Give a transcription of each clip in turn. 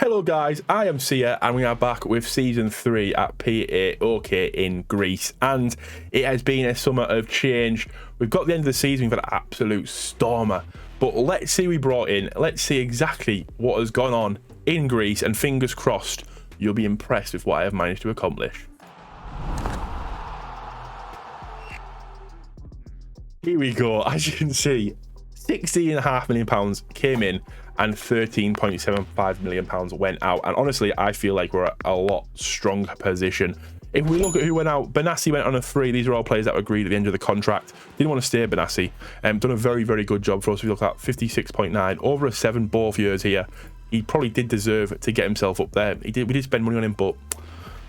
Hello guys, I am Sia and we are back with season 3 at Paok in Greece, and it has been a summer of change. We've got the end of the season, we've had an absolute stormer, but let's see we brought in, let's see exactly what has gone on in Greece, and fingers crossed you'll be impressed with what I have managed to accomplish. Here we go. As you can see, £16.5 million came in and £13.75 million went out, and honestly I feel like we're at a lot stronger position. If we look at who went out, Benassi went on a free. These are all players that were agreed at the end of the contract. Didn't want to stay, Benassi. Done a very good job for us. We look at 56.9 over a 7 both years here. He probably did deserve to get himself up there. We did spend money on him, but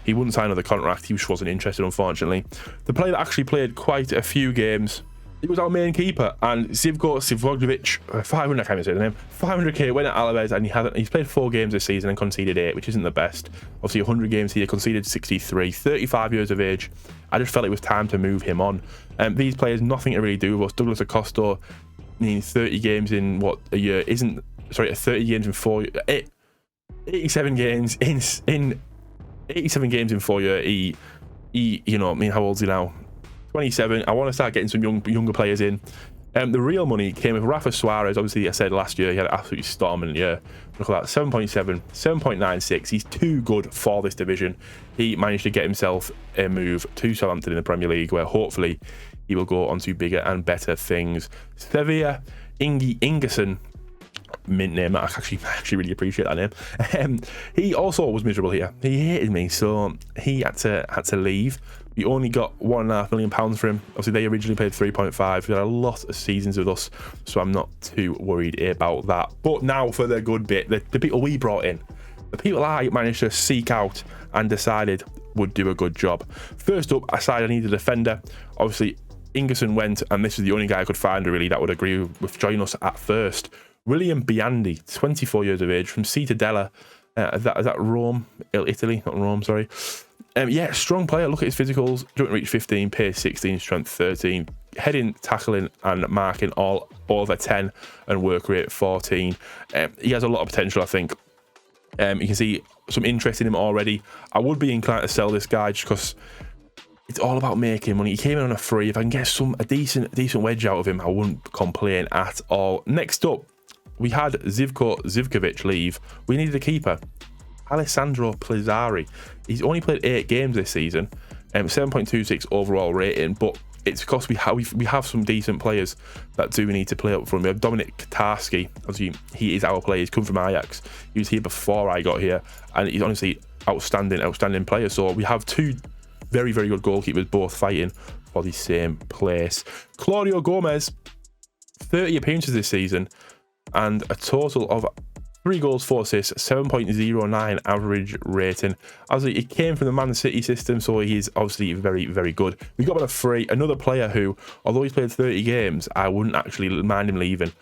he wouldn't sign another contract. He just wasn't interested, unfortunately. The player that actually played quite a few games, he was our main keeper, and Živko Sivojevic, 500, I can't even say the name, 500k went at Alaves, and he's played 4 games this season and conceded 8, which isn't the best. Obviously 100 games here, conceded 63, 35 years of age. I just felt it was time to move him on. These players, nothing to really do with us. Douglas Acosta, 30 games in what, a year, 30 games in 4 years, 87 games in 87 games in 4 years. He you know, I mean, how old is he now? 27. I want to start getting some younger players in. The real money came with Rafa Suarez. Obviously, I said last year he had an absolutely storming year. Look at that, 7.7, 7.96. He's too good for this division. He managed to get himself a move to Southampton in the Premier League, where hopefully he will go on to bigger and better things. Sevilla, Ingerson, mint name. I actually really appreciate that name. He also was miserable here. He hated me, so he had to leave. We only got £1.5 million for him. Obviously, they originally paid 3.5. He had a lot of seasons with us, so I'm not too worried about that. But now for the good bit, the people we brought in, the people I managed to seek out and decided would do a good job. First up, I decided I needed a defender. Obviously, Ingerson went, and this is the only guy I could find really that would agree with joining us at first. William Biandi, 24 years of age, from Cittadella. Is that Rome? Italy, not Rome, sorry. Yeah, strong player. Look at his physicals. Don't reach 15, pace 16, strength 13. Heading, tackling and marking all over 10 and work rate 14. He has a lot of potential, I think. You can see some interest in him already. I would be inclined to sell this guy just because it's all about making money. He came in on a free. If I can get a decent wedge out of him, I wouldn't complain at all. Next up, we had Živko Zivkovic leave. We needed a keeper. Alessandro Plizari. He's only played 8 games this season, 7.26 overall rating, but it's because we have some decent players that do need to play up front. We have Dominic Katarski. Obviously, he is our player. He's come from Ajax. He was here before I got here, and he's honestly outstanding player. So we have 2 very good goalkeepers, both fighting for the same place. Claudio Gomez, 30 appearances this season, and a total of 3 goals, 4 assists, 7.09 average rating. Obviously, it came from the Man City system, so he's obviously very good. We got him on a free. Another player who, although he's played 30 games, I wouldn't actually mind him leaving.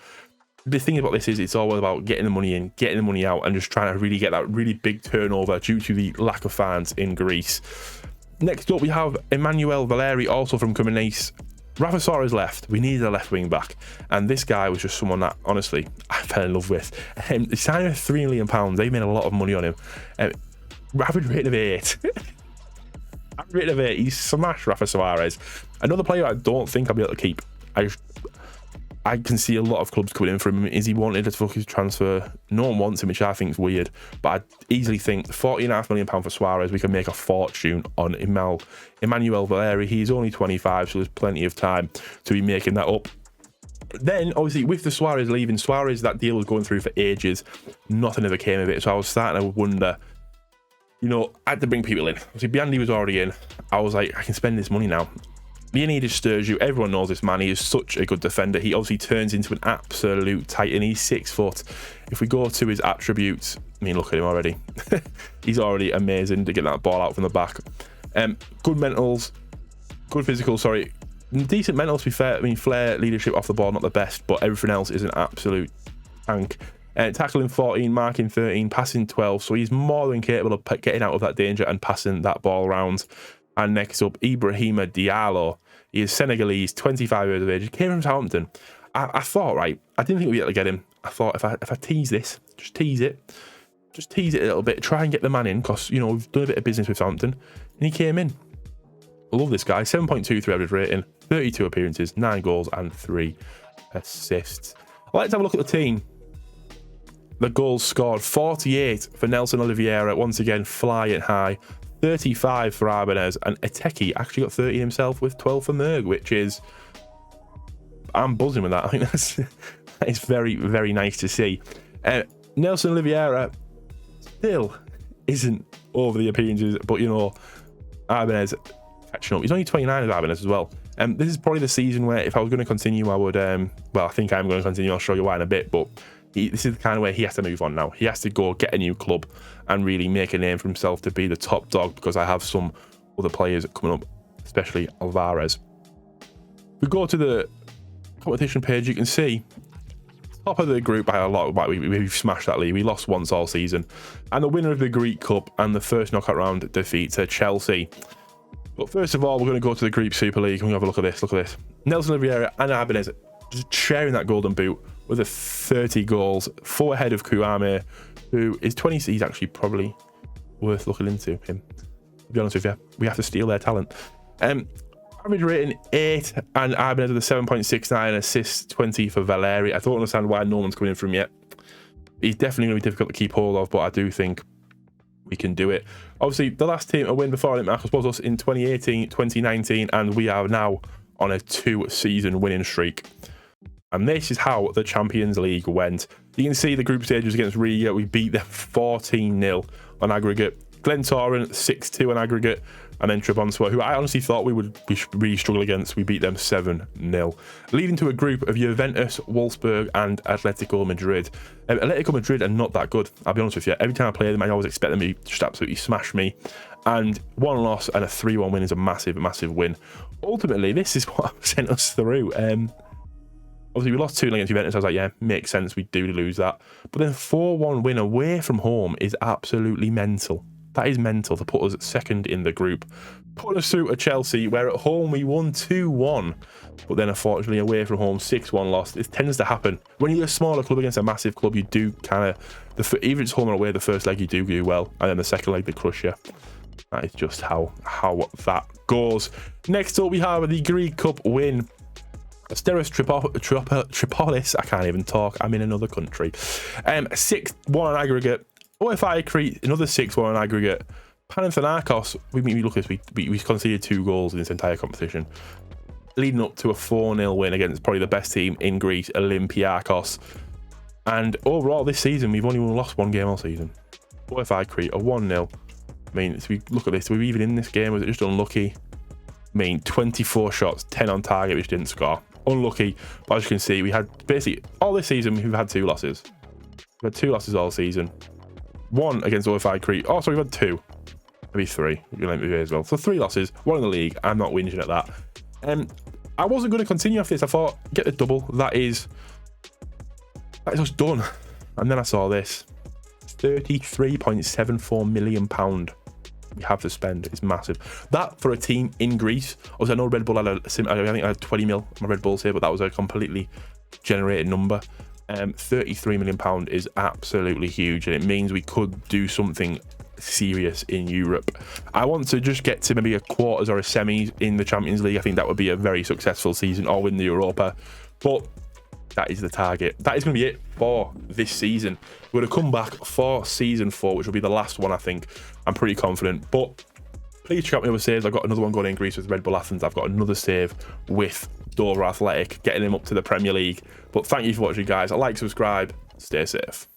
The thing about this is it's all about getting the money in, getting the money out, and just trying to really get that really big turnover due to the lack of fans in Greece. Next up, we have Emmanuel Valeri, also from Cremonese. Rafa Suarez left. We needed a left wing back, and this guy was just someone that honestly I fell in love with. He signed with £3 million. They made a lot of money on him. Average rate of 8. Average rate of 8. He smashed Rafa Suarez. Another player I don't think I'll be able to keep. I can see a lot of clubs coming in for him. Is he wanted to focus transfer? No one wants him, which I think is weird. But I easily think £40.5 million for Suarez, we can make a fortune on Emmanuel Valeri. He's only 25, so there's plenty of time to be making that up. Then, obviously, with the Suarez leaving, that deal was going through for ages. Nothing ever came of it. So I was starting to wonder, you know, I had to bring people in. Obviously, Biandi was already in. I was like, I can spend this money now. Leonidas Sturgeon, everyone knows this man. He is such a good defender. He obviously turns into an absolute titan. He's 6 foot. If we go to his attributes, I mean, look at him already. He's already amazing to get that ball out from the back. Good mentals, good physical, sorry. Decent mentals, to be fair. I mean, flair, leadership off the ball, not the best, but everything else is an absolute tank. Tackling 14, marking 13, passing 12. So he's more than capable of getting out of that danger and passing that ball around. And next up, Ibrahima Diallo. He is Senegalese, 25 years of age. He came from Southampton. I thought, right, I didn't think we'd be able to get him. I thought if I tease this, just tease it, just tease it a little bit, try and get the man in, because, you know, we've done a bit of business with Southampton, and he came in. I love this guy. 7.23 average rating, 32 appearances, 9 goals and 3 assists. I'd like to have a look at the team. The goals scored: 48 for Nelson Oliveira, once again flying high, 35 for Ibanez, and Eteki actually got 30 himself with 12 for Merg, which is, I'm buzzing with that. I think that is very, very nice to see. Nelson Oliveira still isn't over the appearances, but, you know, Ibanez catching up. He's only 29 as Ibanez as well. This is probably the season where, if I was going to continue, I would, well, I think I'm going to continue. I'll show you why in a bit, but this is the kind of way he has to move on now. He has to go get a new club and really make a name for himself to be the top dog, because I have some other players coming up, especially Alvarez. If we go to the competition page, you can see top of the group by a lot. We've smashed that league. We lost once all season. And the winner of the Greek Cup and the first knockout round defeat to Chelsea. But first of all, we're going to go to the Greek Super League. Can we have a look at this? Look at this. Nelson Oliveira and Ibanez just sharing that golden boot with a 30 goals, 4 ahead of Kouame, who is 20. He's actually probably worth looking into him. To be honest with you, we have to steal their talent. Average rating 8, and Ibanez with a 7.69, assists 20 for Valeri. I don't understand why no one's coming in from yet. He's definitely going to be difficult to keep hold of, but I do think we can do it. Obviously, the last team to win before Marcos was us in 2018, 2019, and we are now on a 2-season winning streak. And this is how the Champions League went. You can see the group stages against Riga. We beat them 14-0 on aggregate. Glentoran 6-2 on aggregate. And then Trabzonspor, who I honestly thought we would really struggle against, we beat them 7-0. Leading to a group of Juventus, Wolfsburg and Atletico Madrid. Atletico Madrid are not that good, I'll be honest with you. Every time I play them, I always expect them to just absolutely smash me. And 1 loss and a 3-1 win is a massive, massive win. Ultimately, this is what sent us through. Obviously, we lost 2-0 against Juventus. I was like, yeah, makes sense. We do lose that. But then 4-1 win away from home is absolutely mental. That is mental to put us second in the group. Put us through to Chelsea, where at home we won 2-1. But then, unfortunately, away from home, 6-1 lost. It tends to happen. When you're a smaller club against a massive club, you do kind of, even if it's home or away, the first leg you do well. And then the second leg, they crush you. That is just how that goes. Next up, we have the Greek Cup win. Asteros Tripolis, I can't even talk, I'm in another country. 6-1 on aggregate. OFI Crete, another 6-1 on aggregate. Panathinaikos, look at this, we conceded 2 goals in this entire competition, leading up to a 4-0 win against probably the best team in Greece, Olympiakos. And overall this season, we've only lost 1 game all season. OFI Crete, a 1-0. I mean, so we look at this, were we even in this game? Was it just unlucky? I mean, 24 shots, 10 on target, which didn't score. Unlucky, but as you can see, we had basically all this season, we've had 2 losses. We've had 2 losses all season. 1 against OFI Crete. Oh, sorry, we've had 2. Maybe 3. You'll let me as well. So 3 losses, 1 in the league. I'm not whinging at that. I wasn't going to continue after this. I thought, get the double. That is us done. And then I saw this. £33.74 million we have to spend. It's massive. That for a team in Greece. Obviously, I know Red Bull had I think I had 20 mil on my Red Bulls here, but that was a completely generated number. £33 million is absolutely huge, and it means we could do something serious in Europe. I want to just get to maybe a quarters or a semis in the Champions League. I think that would be a very successful season, or win the Europa. But that is the target. That is going to be it for this season. We're going to come back for season 4, which will be the last one, I think. I'm pretty confident. But please check out my other saves. I've got another one going in Greece with Red Bull Athens. I've got another save with Dover Athletic, getting him up to the Premier League. But thank you for watching, guys. Like, subscribe, stay safe.